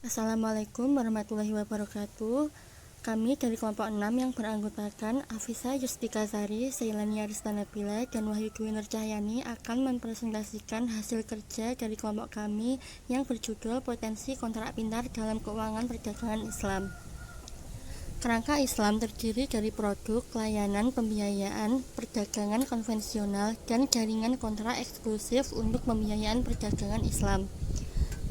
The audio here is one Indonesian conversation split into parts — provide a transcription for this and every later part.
Assalamualaikum warahmatullahi wabarakatuh. Kami dari kelompok 6 yang beranggotakan Afisa Yustika Sari, Seilani Aristanabila, dan Wahyu Dwi Nur Cahyani akan mempresentasikan hasil kerja dari kelompok kami yang berjudul Potensi Kontrak Pintar dalam Keuangan Perdagangan Islam. Kerangka Islam terdiri dari produk, layanan, pembiayaan, perdagangan konvensional, dan jaringan kontrak eksklusif untuk pembiayaan perdagangan Islam.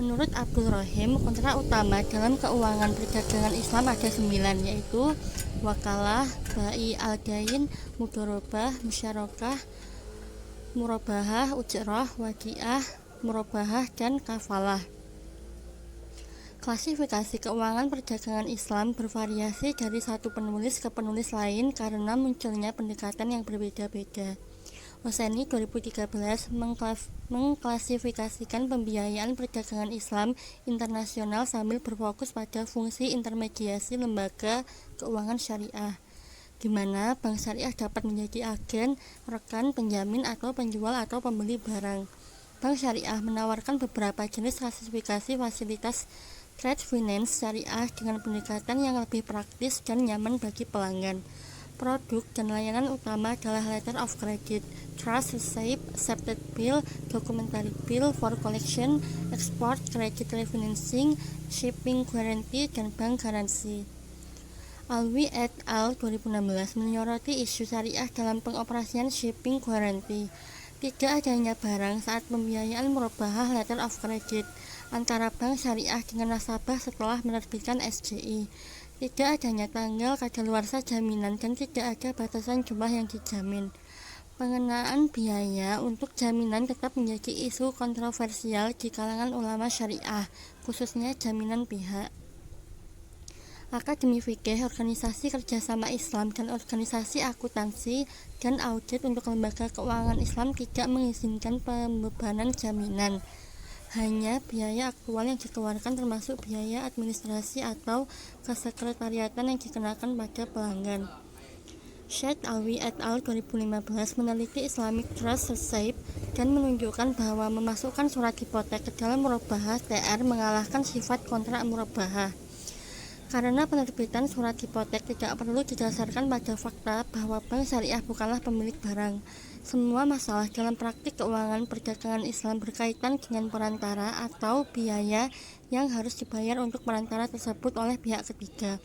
Menurut Abdul Rohim, kontrak utama dalam keuangan perdagangan Islam ada 9, yaitu wakalah, bai al-dain, mudorobah, musyarakah, murabahah, ujrah, wadiah, murabahah, dan kafalah. Klasifikasi keuangan perdagangan Islam bervariasi dari satu penulis ke penulis lain karena munculnya pendekatan yang berbeda-beda. Hosseini 2013 mengklasifikasikan pembiayaan perdagangan Islam internasional sambil berfokus pada fungsi intermediasi lembaga keuangan syariah, di mana bank syariah dapat menjadi agen, rekan, penjamin, atau penjual atau pembeli barang. Bank syariah menawarkan beberapa jenis klasifikasi fasilitas trade finance syariah dengan pendekatan yang lebih praktis dan nyaman bagi pelanggan. Produk dan layanan utama adalah letter of credit, trust receipt, accepted bill, documentary bill for collection, export credit refinancing, shipping guarantee, dan bank garansi. Alwi et al. 2016 menyoroti isu syariah dalam pengoperasian shipping guarantee. Tidak adanya barang saat pembiayaan merubah letter of credit antara bank syariah dengan nasabah setelah menerbitkan SJI. Tidak adanya tanggal kadaluarsa jaminan dan tidak ada batasan jumlah yang dijamin. Pengenaan biaya untuk jaminan tetap menjadi isu kontroversial di kalangan ulama syariah, khususnya jaminan pihak. Akademi Fikih, Organisasi Kerjasama Islam, dan Organisasi Akuntansi dan Audit untuk Lembaga Keuangan Islam tidak mengizinkan pembebanan jaminan. Hanya biaya aktual yang dikeluarkan termasuk biaya administrasi atau kesekretariatan yang dikenakan pada pelanggan. Syed Alwi et al. 2015 meneliti Islamic Trust Receipt dan menunjukkan bahwa memasukkan surat hipotek ke dalam murabahah TR mengalahkan sifat kontrak murabahah. Karena penerbitan surat hipotek tidak perlu didasarkan pada fakta bahwa bank syariah bukanlah pemilik barang. Semua masalah dalam praktik keuangan perdagangan Islam berkaitan dengan perantara atau biaya yang harus dibayar untuk perantara tersebut oleh pihak ketiga.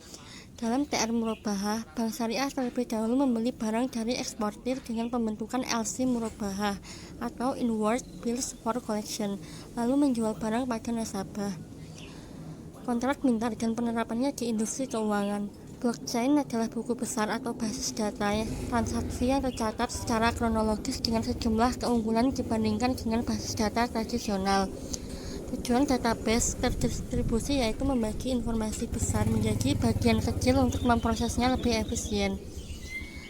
Dalam TR Murabahah, bank syariah terlebih dahulu membeli barang dari eksportir dengan pembentukan LC Murabahah atau Inward Bills for Collection, lalu menjual barang pada nasabah. Kontrak pintar dan penerapannya di industri keuangan. Blockchain adalah buku besar atau basis data transaksi yang tercatat secara kronologis dengan sejumlah keunggulan dibandingkan dengan basis data tradisional. Tujuan database terdistribusi yaitu membagi informasi besar menjadi bagian kecil untuk memprosesnya lebih efisien.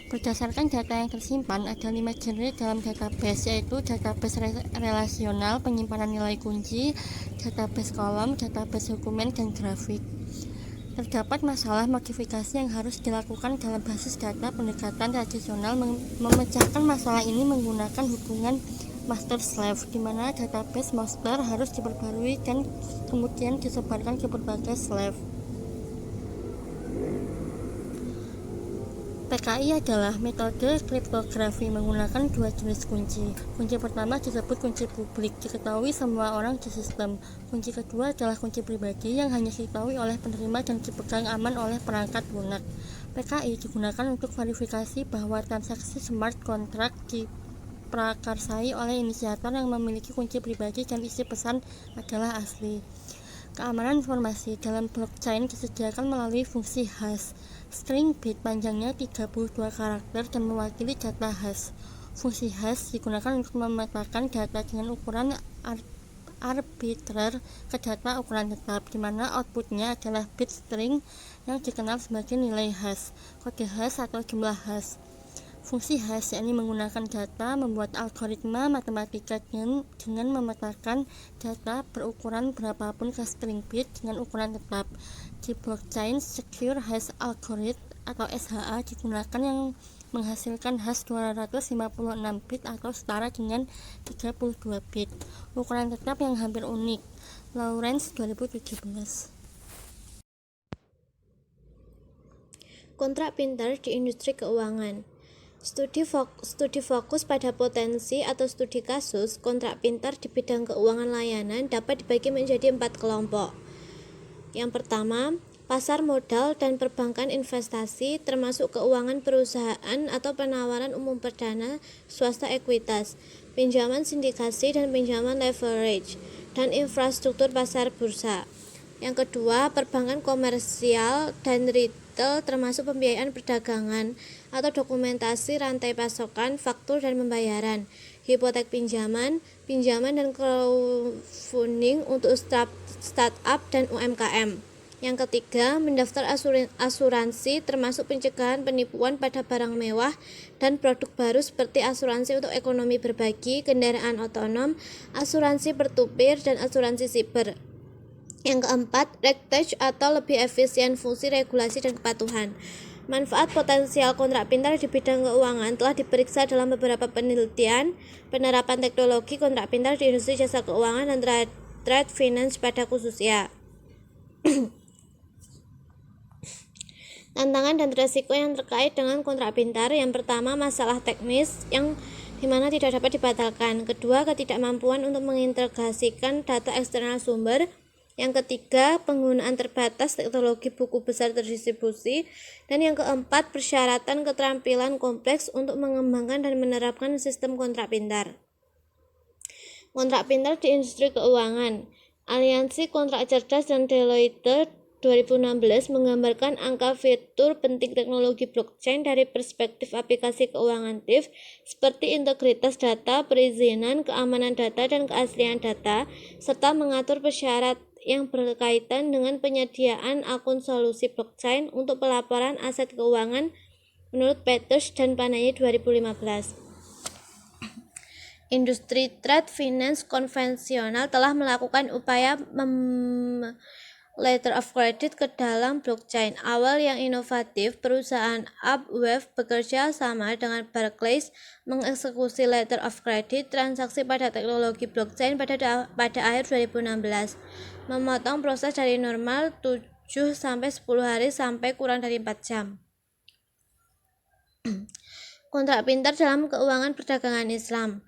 Berdasarkan data yang tersimpan, ada 5 genre dalam database, yaitu database relasional, penyimpanan nilai kunci, database kolom, database dokumen, dan grafik. Terdapat masalah modifikasi yang harus dilakukan dalam basis data. Pendekatan tradisional memecahkan masalah ini menggunakan hubungan master-slave, di mana database master harus diperbarui dan kemudian disebarkan ke berbagai slave. PKI adalah metode kriptografi menggunakan 2 jenis kunci. Kunci pertama disebut kunci publik, diketahui semua orang di sistem. Kunci kedua adalah kunci pribadi yang hanya diketahui oleh penerima dan dipegang aman oleh perangkat lunak. PKI digunakan untuk verifikasi bahwa transaksi smart contract diprakarsai oleh inisiator yang memiliki kunci pribadi dan isi pesan adalah asli. Keamanan informasi dalam blockchain disediakan melalui fungsi hash. String bit panjangnya 32 karakter dan mewakili data hash. Fungsi hash digunakan untuk memetakan data dengan ukuran arbitrer ke data ukuran tetap, di mana outputnya adalah bit string yang dikenal sebagai nilai hash, kode hash atau jumlah hash. Fungsi hash yakni menggunakan data membuat algoritma matematika dengan memetakan data berukuran berapapun ke string bit dengan ukuran tetap. Di blockchain, Secure Hash Algorithm atau SHA digunakan yang menghasilkan hash 256 bit atau setara dengan 32 bit. Ukuran tetap yang hampir unik. Lawrence 2017. Kontrak pintar di industri keuangan. Studi fokus pada potensi atau studi kasus kontrak pintar di bidang keuangan layanan dapat dibagi menjadi 4 kelompok. Yang pertama, pasar modal dan perbankan investasi termasuk keuangan perusahaan atau penawaran umum perdana swasta ekuitas, pinjaman sindikasi dan pinjaman leverage, dan infrastruktur pasar bursa. Yang kedua, perbankan komersial dan retail termasuk pembiayaan perdagangan atau dokumentasi rantai pasokan, faktur dan pembayaran, hipotek pinjaman dan crowdfunding untuk startup dan UMKM. Yang ketiga, mendaftar asuransi termasuk pencegahan penipuan pada barang mewah dan produk baru seperti asuransi untuk ekonomi berbagi, kendaraan otonom, asuransi peer-to-peer, dan asuransi siber. Yang keempat, RegTech atau lebih efisien fungsi regulasi dan kepatuhan. Manfaat potensial kontrak pintar di bidang keuangan telah diperiksa dalam beberapa penelitian. Penerapan teknologi kontrak pintar di industri jasa keuangan dan trade finance pada khususnya. Tantangan dan risiko yang terkait dengan kontrak pintar. Yang pertama, masalah teknis yang dimana tidak dapat dibatalkan. Kedua, ketidakmampuan untuk mengintegrasikan data eksternal sumber. Yang ketiga, penggunaan terbatas teknologi buku besar terdistribusi. Dan yang keempat, persyaratan keterampilan kompleks untuk mengembangkan dan menerapkan sistem kontrak pintar. Kontrak pintar di industri keuangan. Aliansi Kontrak Cerdas dan Deloitte 2016 menggambarkan angka fitur penting teknologi blockchain dari perspektif aplikasi keuangan TIF seperti integritas data, perizinan, keamanan data, dan keaslian data, serta mengatur persyarat yang berkaitan dengan penyediaan akun solusi blockchain untuk pelaporan aset keuangan menurut Peters dan Panayi 2015. Industri trade finance konvensional telah melakukan upaya letter of credit ke dalam blockchain. Awal yang inovatif, perusahaan Upwave bekerja sama dengan Barclays mengeksekusi letter of credit transaksi pada teknologi blockchain pada akhir 2016, memotong proses dari normal 7-10 hari sampai kurang dari 4 jam. Kontrak pintar dalam keuangan perdagangan Islam.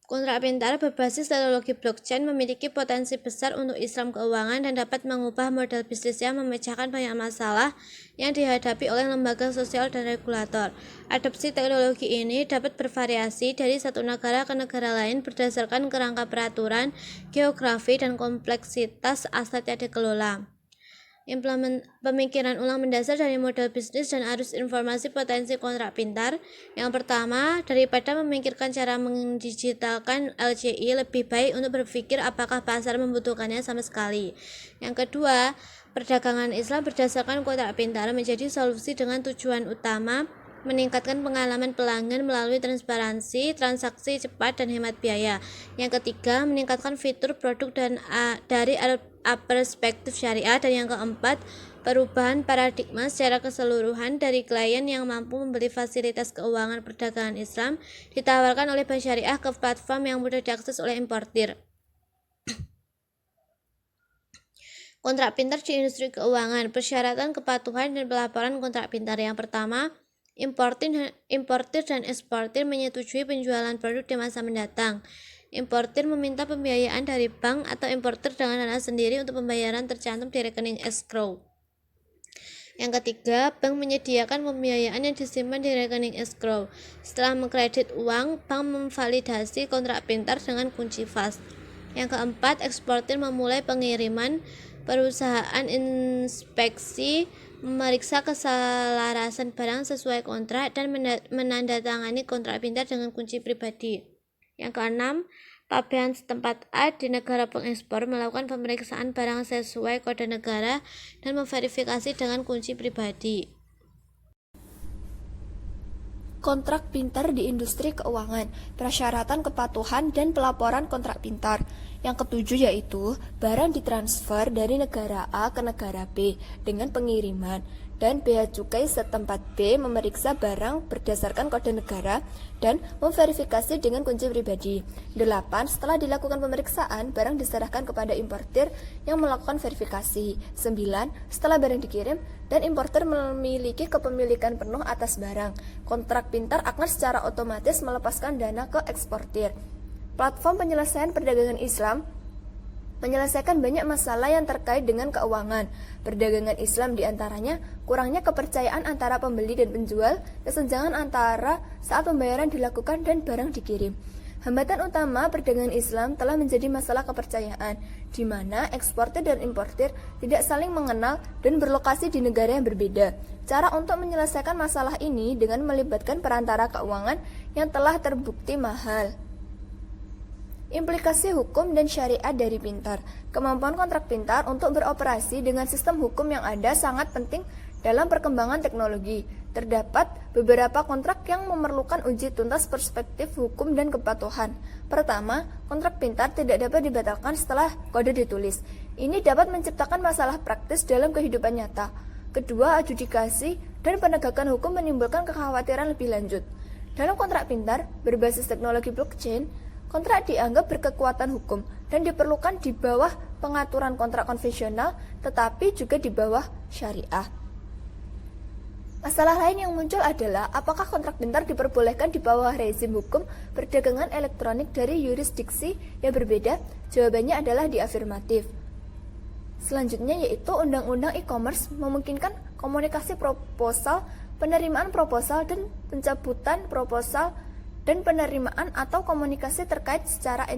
Kontrak pintar berbasis teknologi blockchain memiliki potensi besar untuk Islam keuangan dan dapat mengubah model bisnisnya, memecahkan banyak masalah yang dihadapi oleh lembaga sosial dan regulator. Adopsi teknologi ini dapat bervariasi dari satu negara ke negara lain berdasarkan kerangka peraturan, geografi, dan kompleksitas aset yang dikelola. Pemikiran ulang mendasar dari model bisnis dan arus informasi potensi kontrak pintar. Yang pertama, daripada memikirkan cara mendigitalkan LCI, lebih baik untuk berpikir apakah pasar membutuhkannya sama sekali. Yang kedua, perdagangan Islam berdasarkan kontrak pintar menjadi solusi dengan tujuan utama meningkatkan pengalaman pelanggan melalui transparansi, transaksi cepat, dan hemat biaya. Yang ketiga, meningkatkan fitur produk dan dari perspektif syariah. Dan yang keempat, perubahan paradigma secara keseluruhan dari klien yang mampu membeli fasilitas keuangan perdagangan Islam ditawarkan oleh bank syariah ke platform yang mudah diakses oleh importir. Kontrak pintar di industri keuangan, persyaratan kepatuhan dan pelaporan kontrak pintar. Yang pertama, importir dan eksportir menyetujui penjualan produk di masa mendatang. Importir meminta pembiayaan dari bank atau importir dengan dana sendiri untuk pembayaran tercantum di rekening escrow. Yang ketiga, bank menyediakan pembiayaan yang disimpan di rekening escrow. Setelah mengkredit uang, bank memvalidasi kontrak pintar dengan kunci fast. Yang keempat, eksportir memulai pengiriman. Perusahaan inspeksi memeriksa keselarasan barang sesuai kontrak dan menandatangani kontrak pintar dengan kunci pribadi. Yang keenam, pabean setempat A di negara pengekspor melakukan pemeriksaan barang sesuai kode negara dan memverifikasi dengan kunci pribadi. Kontrak pintar di industri keuangan, persyaratan kepatuhan dan pelaporan kontrak pintar. Yang ketujuh yaitu barang ditransfer dari negara A ke negara B dengan pengiriman dan Bea Cukai setempat B memeriksa barang berdasarkan kode negara dan memverifikasi dengan kunci pribadi. 8. Setelah dilakukan pemeriksaan, barang diserahkan kepada importir yang melakukan verifikasi. 9. Setelah barang dikirim dan importir memiliki kepemilikan penuh atas barang, kontrak pintar akan secara otomatis melepaskan dana ke eksportir. Platform penyelesaian perdagangan Islam menyelesaikan banyak masalah yang terkait dengan keuangan. Perdagangan Islam diantaranya kurangnya kepercayaan antara pembeli dan penjual, kesenjangan antara saat pembayaran dilakukan dan barang dikirim. Hambatan utama perdagangan Islam telah menjadi masalah kepercayaan, di mana eksportir dan importir tidak saling mengenal dan berlokasi di negara yang berbeda. Cara untuk menyelesaikan masalah ini dengan melibatkan perantara keuangan yang telah terbukti mahal. Implikasi hukum dan syariat dari pintar. Kemampuan kontrak pintar untuk beroperasi dengan sistem hukum yang ada sangat penting dalam perkembangan teknologi. Terdapat beberapa kontrak yang memerlukan uji tuntas perspektif hukum dan kepatuhan. Pertama, kontrak pintar tidak dapat dibatalkan setelah kode ditulis. Ini dapat menciptakan masalah praktis dalam kehidupan nyata. Kedua, adjudikasi dan penegakan hukum menimbulkan kekhawatiran lebih lanjut. Dalam kontrak pintar berbasis teknologi blockchain, kontrak dianggap berkekuatan hukum dan diperlukan di bawah pengaturan kontrak konvensional, tetapi juga di bawah syariah. Masalah lain yang muncul adalah apakah kontrak pintar diperbolehkan di bawah rezim hukum perdagangan elektronik dari yurisdiksi yang berbeda? Jawabannya adalah di afirmatif. Selanjutnya yaitu Undang-Undang E-commerce memungkinkan komunikasi proposal, penerimaan proposal, dan pencabutan proposal dan penerimaan atau komunikasi terkait secara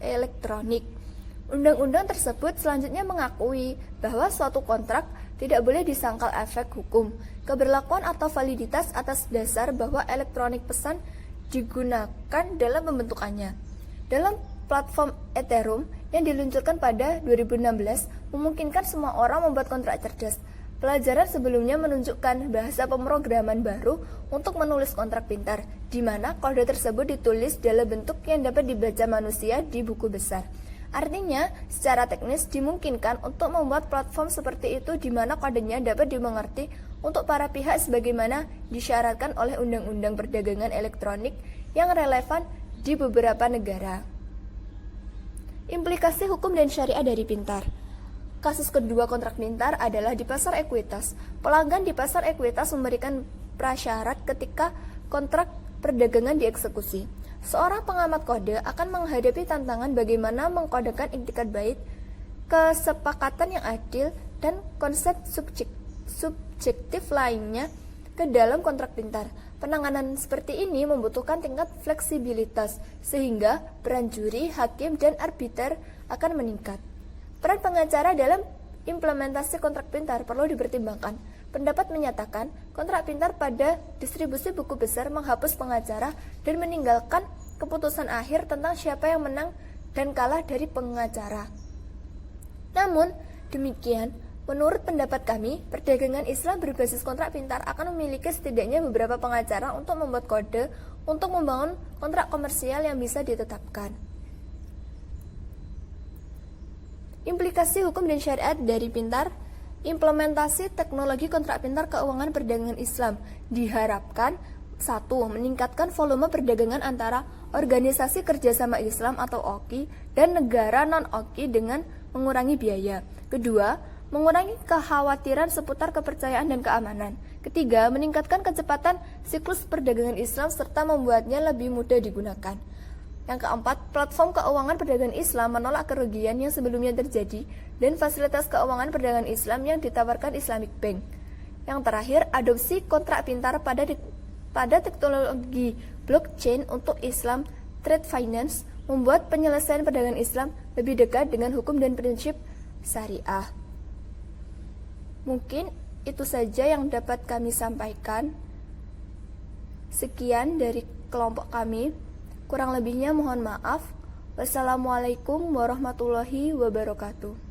elektronik. Undang-undang tersebut selanjutnya mengakui bahwa suatu kontrak tidak boleh disangkal efek hukum, keberlakuan atau validitas atas dasar bahwa elektronik pesan digunakan dalam pembentukannya. Dalam platform Ethereum yang diluncurkan pada 2016 memungkinkan semua orang membuat kontrak cerdas. Pelajaran sebelumnya menunjukkan bahasa pemrograman baru untuk menulis kontrak pintar, di mana kode tersebut ditulis dalam bentuk yang dapat dibaca manusia di buku besar. Artinya, secara teknis dimungkinkan untuk membuat platform seperti itu di mana kodenya dapat dimengerti untuk para pihak sebagaimana disyaratkan oleh Undang-Undang Perdagangan Elektronik yang relevan di beberapa negara. Implikasi hukum dan syariah dari pintar. Kasus kedua kontrak pintar adalah di pasar ekuitas. Pelanggan di pasar ekuitas memberikan prasyarat ketika kontrak perdagangan dieksekusi. Seorang pengamat kode akan menghadapi tantangan bagaimana mengkodekan iktikat bait, kesepakatan yang adil, dan konsep subjektif lainnya ke dalam kontrak pintar. Penanganan seperti ini membutuhkan tingkat fleksibilitas, sehingga peran juri, hakim, dan arbiter akan meningkat. Peran pengacara dalam implementasi kontrak pintar perlu dipertimbangkan. Pendapat menyatakan, kontrak pintar pada distribusi buku besar menghapus pengacara dan meninggalkan keputusan akhir tentang siapa yang menang dan kalah dari pengacara. Namun, demikian, menurut pendapat kami, perdagangan Islam berbasis kontrak pintar akan memiliki setidaknya beberapa pengacara untuk membuat kode untuk membangun kontrak komersial yang bisa ditetapkan. Implikasi hukum dan syariat dari pintar. Implementasi teknologi kontrak pintar keuangan perdagangan Islam diharapkan 1. Meningkatkan volume perdagangan antara Organisasi Kerjasama Islam atau OKI dan negara non-OKI dengan mengurangi biaya. Kedua, mengurangi kekhawatiran seputar kepercayaan dan keamanan. Ketiga, meningkatkan kecepatan siklus perdagangan Islam serta membuatnya lebih mudah digunakan. Yang keempat, platform keuangan perdagangan Islam menolak kerugian yang sebelumnya terjadi dan fasilitas keuangan perdagangan Islam yang ditawarkan Islamic Bank. Yang terakhir, adopsi kontrak pintar pada teknologi blockchain untuk Islam Trade Finance membuat penyelesaian perdagangan Islam lebih dekat dengan hukum dan prinsip syariah. Mungkin itu saja yang dapat kami sampaikan. Sekian dari kelompok kami. Kurang lebihnya mohon maaf. Wassalamualaikum warahmatullahi wabarakatuh.